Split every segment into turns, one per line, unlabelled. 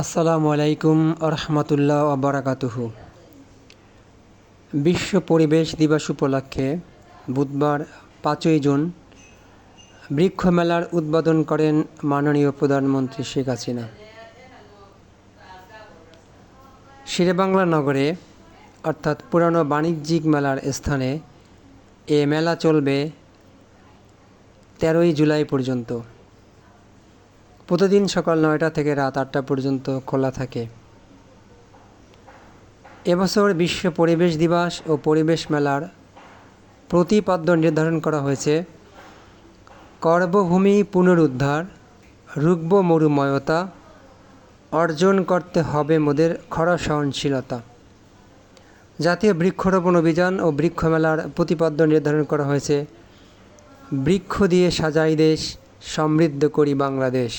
আসসালামু আলাইকুম রহমতুল্লাহ বারাকাতুহু। বিশ্ব পরিবেশ দিবস উপলক্ষে বুধবার ৫ই জুন বৃক্ষ মেলার উদ্বোধন করেন মাননীয় প্রধানমন্ত্রী শেখ হাসিনা। শেরেবাংলা নগরে অর্থাৎ পুরানো বাণিজ্যিক মেলার স্থানে এ মেলা চলবে ১৩ই জুলাই পর্যন্ত। প্রতিদিন সকাল ৯টা থেকে রাত ৮টা পর্যন্ত খোলা থাকে। এবছর বিশ্ব পরিবেশ দিবস ও পরিবেশ মেলার প্রতিপাদ্য নির্ধারণ করা হয়েছে কর্মভূমি পুনরুদ্ধার, রুগ্ব মরুময়তা অর্জন করতে হবে মোদের খরা সহনশীলতা। জাতীয় বৃক্ষরোপণ অভিযান ও বৃক্ষ মেলার প্রতিপাদ্য নির্ধারণ করা হয়েছে বৃক্ষ দিয়ে সাজাই দেশ, সমৃদ্ধ করি বাংলাদেশ।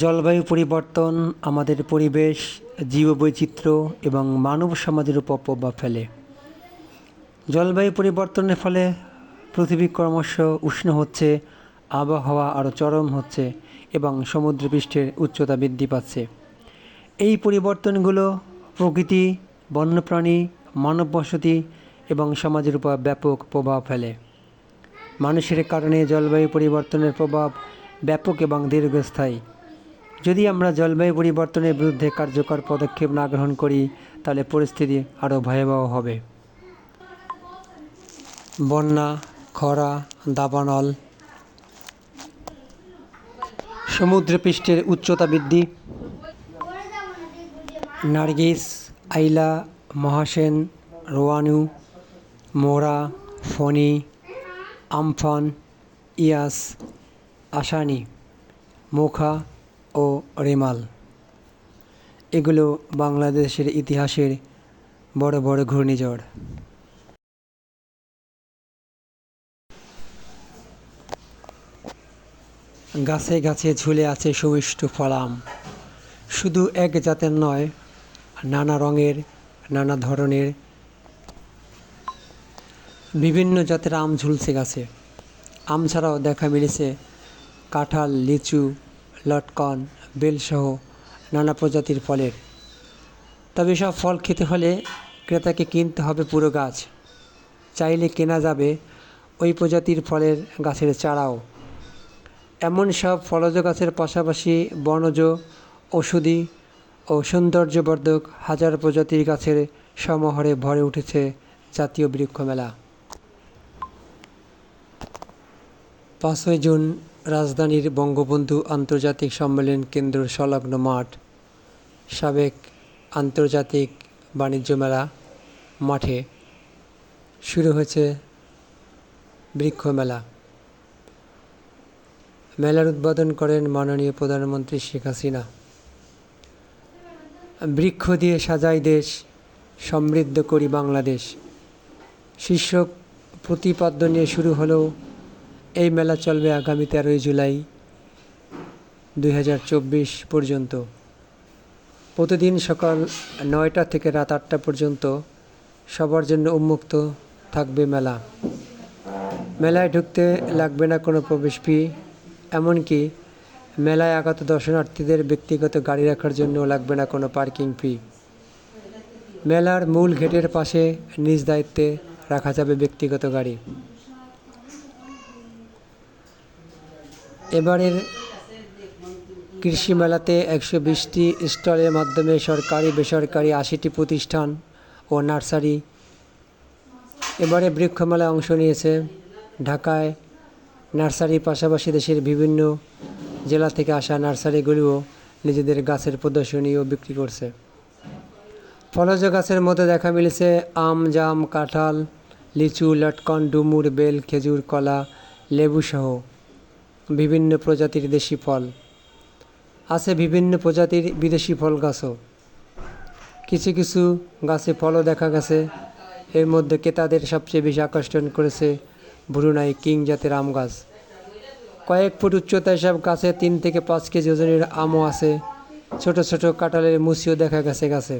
জলবায়ু পরিবর্তন আমাদের পরিবেশ, জীববৈচিত্র্য এবং মানব সমাজের উপর প্রভাব ফেলে। জলবায়ু পরিবর্তনের ফলে পৃথিবী ক্রমশ উষ্ণ হচ্ছে, আবহাওয়া আরও চরম হচ্ছে এবং সমুদ্রপৃষ্ঠের উচ্চতা বৃদ্ধি পাচ্ছে। এই পরিবর্তনগুলো প্রকৃতি, বন্যপ্রাণী, মানব বসতি এবং সমাজের উপর ব্যাপক প্রভাব ফেলে। মানুষের কারণে জলবায়ু পরিবর্তনের প্রভাব ব্যাপক এবং দীর্ঘস্থায়ী। যদি আমরা জলবায়ু পরিবর্তনের বিরুদ্ধে কার্যকর পদক্ষেপ না গ্রহণ করি তাহলে পরিস্থিতি আরও ভয়াবহ হবে। বন্যা, খরা, দাবানল, সমুদ্রপৃষ্ঠের উচ্চতা বৃদ্ধি, নার্গিস, আইলা, মহাসেন, রোয়ানু, মোরা, ফণী, আমফান, ইয়াস, আসানি, মোখা ও রেমাল এগুলো বাংলাদেশের ইতিহাসের বড় বড় ঘূর্ণিঝড়। গাছে গাছে ঝুলে আছে সুমিষ্ট ফলাম, শুধু এক জাতের নয়, নানা রঙের, নানা ধরনের বিভিন্ন জাতের আম ঝুলছে গাছে। আম ছাড়াও দেখা মিলেছে কাঁঠাল, লিচু, লটকন, বেলসহ নানা প্রজাতির ফলের। তবে সব ফল খেতে হলে ক্রেতাকে কিনতে হবে পুরো গাছ। চাইলে কেনা যাবে ওই প্রজাতির ফলের গাছের চারাও। এমন সব ফলজ গাছের পাশাপাশি বনজ, ঔষধি ও সৌন্দর্যবর্ধক হাজার প্রজাতির গাছের সমাহারে ভরে উঠেছে জাতীয় বৃক্ষ মেলা। ৫ই জুন রাজধানীর বঙ্গবন্ধু আন্তর্জাতিক সম্মেলন কেন্দ্র সংলগ্ন মাঠ, সাবেক আন্তর্জাতিক বাণিজ্য মেলা মাঠে শুরু হয়েছে বৃক্ষ মেলা। মেলার উদ্বোধন করেন মাননীয় প্রধানমন্ত্রী শেখ হাসিনা। বৃক্ষ দিয়ে সাজাই দেশ, সমৃদ্ধ করি বাংলাদেশ শীর্ষক প্রতিপাদ্য নিয়ে শুরু হলেও এই মেলা চলবে আগামী ১৩ই জুলাই ২০২৪ পর্যন্ত। প্রতিদিন সকাল ৯টা থেকে রাত ৮টা পর্যন্ত সবার জন্য উন্মুক্ত থাকবে মেলা। মেলায় ঢুকতে লাগবে না কোনো প্রবেশ ফি, এমনকি মেলায় আগত দর্শনার্থীদের ব্যক্তিগত গাড়ি রাখার জন্যও লাগবে না কোনো পার্কিং ফি। মেলার মূল গেটের পাশে নিজ দায়িত্বে রাখা যাবে ব্যক্তিগত গাড়ি। এবারের কৃষি মেলাতে ১২০টি স্টলের মাধ্যমে সরকারি বেসরকারি ৮০টি প্রতিষ্ঠান ও নার্সারি এবারে বৃক্ষ মেলায় অংশ নিয়েছে। ঢাকায় নার্সারির পাশাপাশি দেশের বিভিন্ন জেলা থেকে আসা নার্সারিগুলিও নিজেদের গাছের প্রদর্শনী ও বিক্রি করছে। ফলজ গাছের মধ্যে দেখা মিলেছে আম, জাম, কাঁঠাল, লিচু, লটকন, ডুমুর, বেল, খেজুর, কলা, লেবুসহ বিভিন্ন প্রজাতির দেশি ফল। আছে বিভিন্ন প্রজাতির বিদেশি ফল গাছও। কিছু কিছু গাছে ফলও দেখা গেছে। এর মধ্যে ক্রেতাদের সবচেয়ে বেশি আকর্ষণ করেছে ব্রুনাই কিং জাতের আম গাছ। কয়েক ফুট উচ্চতায় সব গাছে ৩ থেকে ৫ কেজি ওজনের আমও আছে। ছোট ছোট কাঁঠালের মুচিও দেখা গেছে গাছে।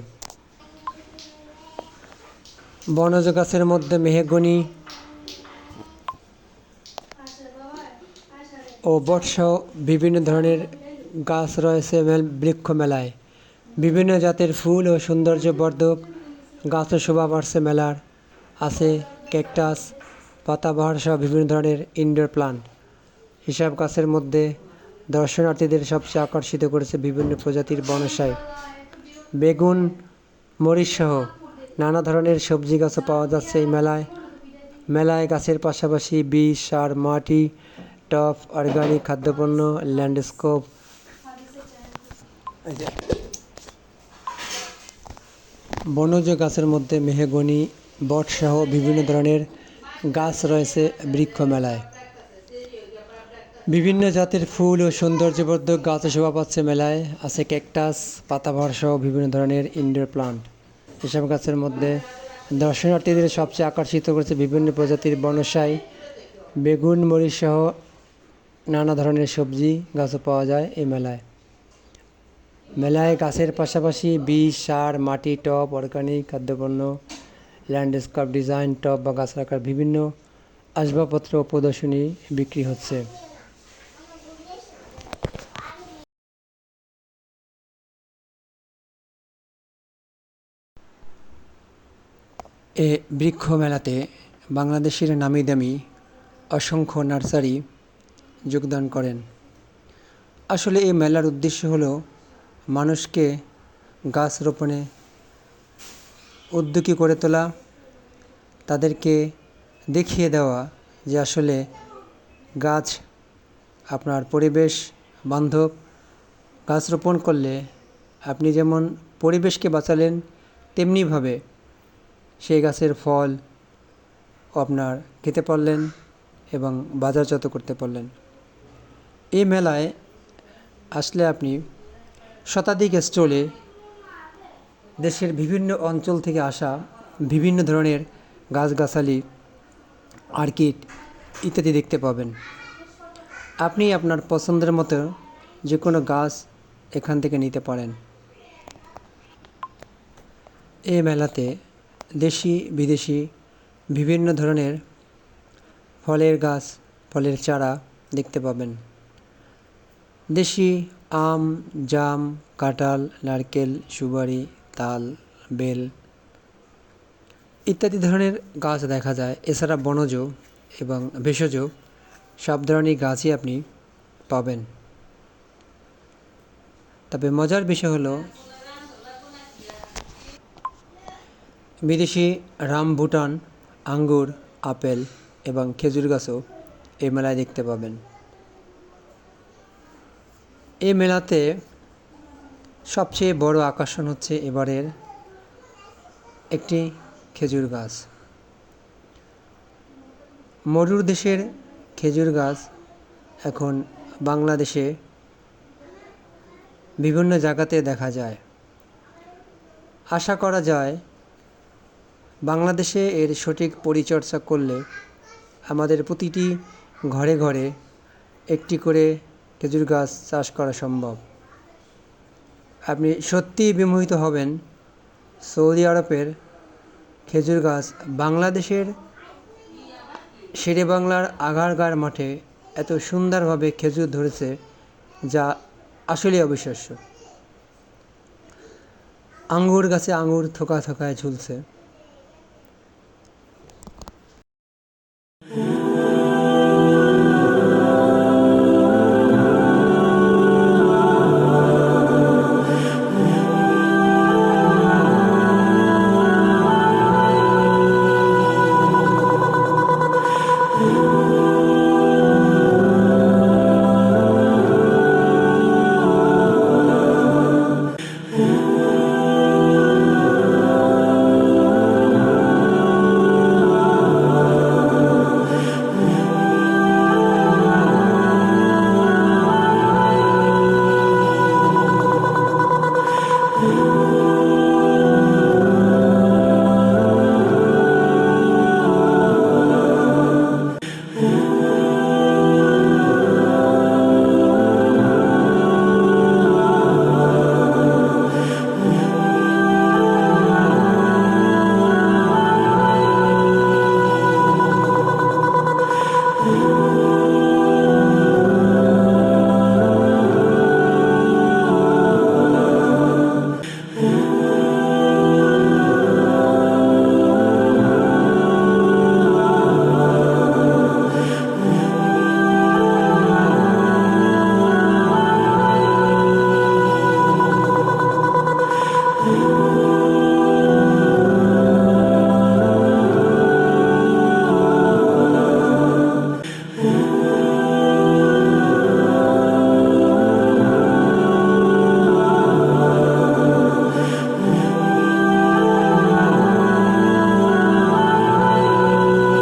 বনজ গাছের মধ্যে মেহগনি, ও বটসহ বিভিন্ন ধরনের গাছ রয়েছে বৃক্ষ মেলায়। বিভিন্ন জাতের ফুল ও সৌন্দর্যবর্ধক গাছও শোভা পাচ্ছে মেলার। আছে ক্যাকটাস, পাতাবাহার সহ বিভিন্ন ধরনের ইনডোর প্লান্ট। এসব গাছের মধ্যে দর্শনার্থীদের সবচেয়ে আকর্ষিত করেছে বিভিন্ন প্রজাতির বনসাই, বেগুন, মরিচ সহ নানা ধরনের সবজি গাছও পাওয়া যাচ্ছে এই মেলায়। মেলায় গাছের পাশাপাশি বীজ, সার, মাটি, টব, অর্গানিক খাদ্যপণ্য, ল্যান্ডস্কেপ, বনজ গাছের মধ্যে মেহগনি, বট সহ বিভিন্ন ধরনের গাছ রয়েছে বৃক্ষ মেলায়। বিভিন্ন জাতের ফুল ও সৌন্দর্যবর্ধক গাছও শোভা পাচ্ছে মেলায়। আছে ক্যাকটাস, পাতাবাহার সহ বিভিন্ন ধরনের ইনডোর প্লান্ট। এসব গাছের মধ্যে দর্শনার্থীদের সবচেয়ে আকর্ষিত করেছে বিভিন্ন প্রজাতির বনসাই, বেগুন, মরিচ সহ নানা ধরনের সবজি গাছও পাওয়া যায় এই মেলায়। মেলায় গাছের পাশাপাশি বীজ, সার, মাটি, টব, অর্গানিক খাদ্যপণ্য, ল্যান্ডস্কেপ ডিজাইন, টব বা গাছ রাখার বিভিন্ন আসবাবপত্র ও প্রদর্শনী বিক্রি হচ্ছে। এ বৃক্ষ মেলাতে বাংলাদেশের নামি দামি অসংখ্য নার্সারি যোগদান করেন। আসলে এই মেলার উদ্দেশ্য হলো মানুষকে গাছ রোপণে উদ্যোগী করে তোলা, তাদেরকে দেখিয়ে দেওয়া যে আসলে গাছ আপনার পরিবেশ বান্ধব। গাছ রোপণ করলে আপনি যেমন পরিবেশকে বাঁচালেন, তেমনিভাবে সেই গাছের ফল আপনার খেতে পারলেন এবং বাজারজাত করতে পারলেন। এই মেলায় আসলে আপনি শতাধিক স্টলে দেশের বিভিন্ন অঞ্চল থেকে আসা বিভিন্ন ধরনের গাছগাছালি, অর্কিড ইত্যাদি দেখতে পাবেন। আপনি আপনার পছন্দের মতো যে কোনো গাছ এখান থেকে নিতে পারেন। এই মেলাতে দেশি বিদেশি বিভিন্ন ধরনের ফলের গাছ, ফলের চারা দেখতে পাবেন। দেশি আম, জাম, কাঁঠাল, নারকেল, সুপারি, তাল, বেল ইত্যাদি ধরনের গাছ দেখা যায়। এছাড়া বনজ এবং ভেষজ সব ধরনের গাছই আপনি পাবেন। তবে মজার বিষয় হলো বিদেশি রামবুটান, আঙ্গুর, আপেল এবং খেজুর গাছও এই মেলায় দেখতে পাবেন। এই মেলাতে সবচেয়ে বড় আকর্ষণ হচ্ছে এবারের একটি খেজুর গাছ। মরুর দেশের খেজুর গাছ এখন বাংলাদেশে বিভিন্ন জায়গাতে দেখা যায়। আশা করা যায় বাংলাদেশে এর সঠিক পরিচর্যা করলে আমাদের প্রতিটি ঘরে ঘরে একটি করে খেজুর গাছ চাষ করা সম্ভব। আপনি সত্যিই বিমোহিত হবেন সৌদি আরবের খেজুর গাছ বাংলাদেশের শেরেবাংলার আগারগাঁর মাঠে এত সুন্দরভাবে খেজুর ধরেছে, যা আসলেই অবিশ্বাস্য। আঙ্গুর গাছে আঙ্গুর থোকা থোকায় ঝুলছে।